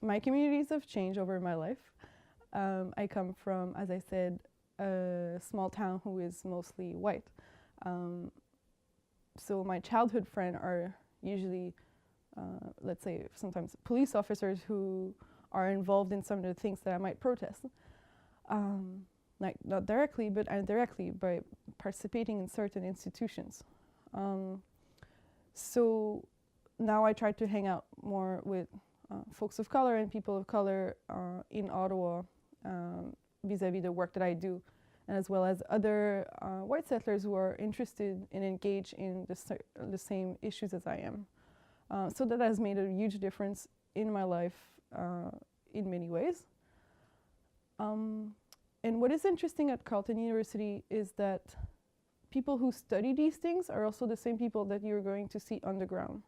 My communities have changed over my life. I come from, as I said, a small town who is mostly white. So my childhood friends are usually, let's say, sometimes police officers who are involved in some of the things that I might protest. Like not directly, but indirectly by participating in certain institutions. So now I try to hang out more with folks of color and people of color in Ottawa vis-a-vis the work that I do, and as well as other white settlers who are interested and engaged in the same issues as I am. So that has made a huge difference in my life in many ways. And what is interesting at Carleton University is that people who study these things are also the same people that you're going to see on the ground.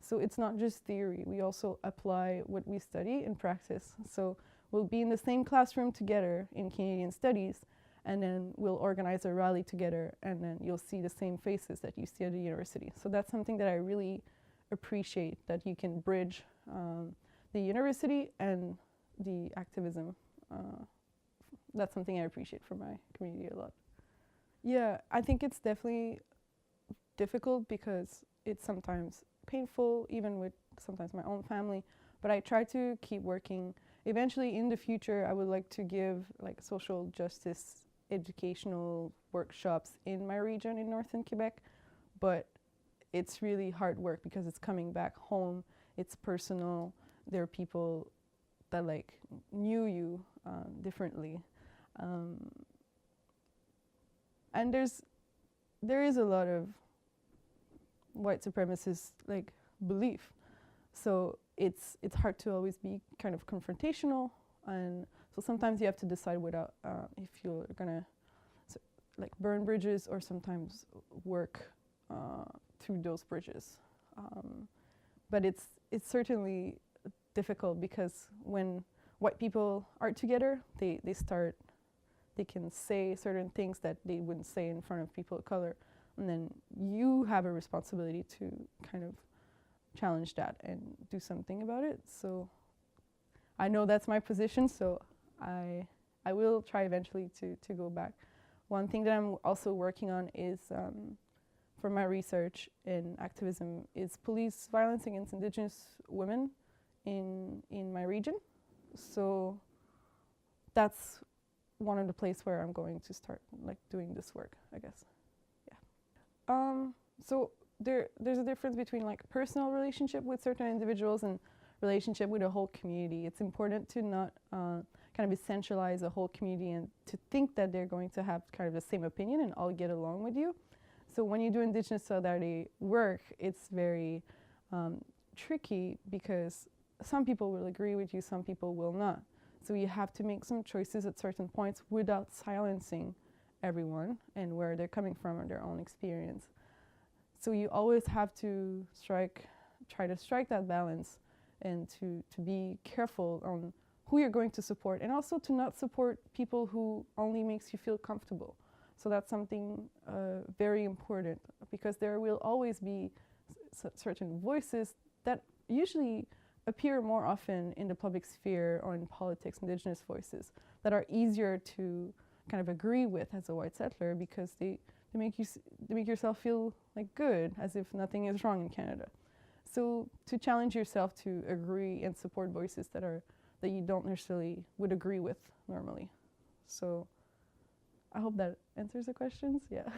So it's not just theory, we also apply what we study in practice. So we'll be in the same classroom together in Canadian Studies, and then we'll organize a rally together, and then you'll see the same faces that you see at the university. So that's something that I really appreciate, that you can bridge the university and the activism. That's something I appreciate from my community a lot. Yeah, I think it's definitely difficult because it's sometimes painful, even with sometimes my own family, but I try to keep working. Eventually in the future I would like to give like social justice educational workshops in my region in northern Quebec, but it's really hard work because it's coming back home, it's personal, there are people that like knew you differently. And there is a lot of white supremacist like belief, so it's hard to always be kind of confrontational, and so sometimes you have to decide without if you're gonna like burn bridges or sometimes work through those bridges. But it's certainly difficult because when white people are together, they can say certain things that they wouldn't say in front of people of color. And then you have a responsibility to kind of challenge that and do something about it. So I know that's my position, so I will try eventually to go back. One thing that I'm also working on is, for my research in activism, is police violence against Indigenous women in my region. So that's one of the places where I'm going to start like doing this work, I guess. So there's a difference between like personal relationship with certain individuals and relationship with a whole community. It's important to not kind of essentialize a whole community and to think that they're going to have kind of the same opinion and all get along with you. So when you do Indigenous solidarity work, it's very tricky because some people will agree with you, some people will not. So you have to make some choices at certain points without silencing everyone and where they're coming from and their own experience. So you always have to try to strike that balance and to be careful on who you're going to support, and also to not support people who only makes you feel comfortable. So that's something very important, because there will always be certain voices that usually appear more often in the public sphere or in politics, Indigenous voices, that are easier to kind of agree with as a white settler, because they make yourself feel like good, as if nothing is wrong in Canada. So to challenge yourself to agree and support voices that you don't necessarily would agree with normally. So I hope that answers the questions. Yeah.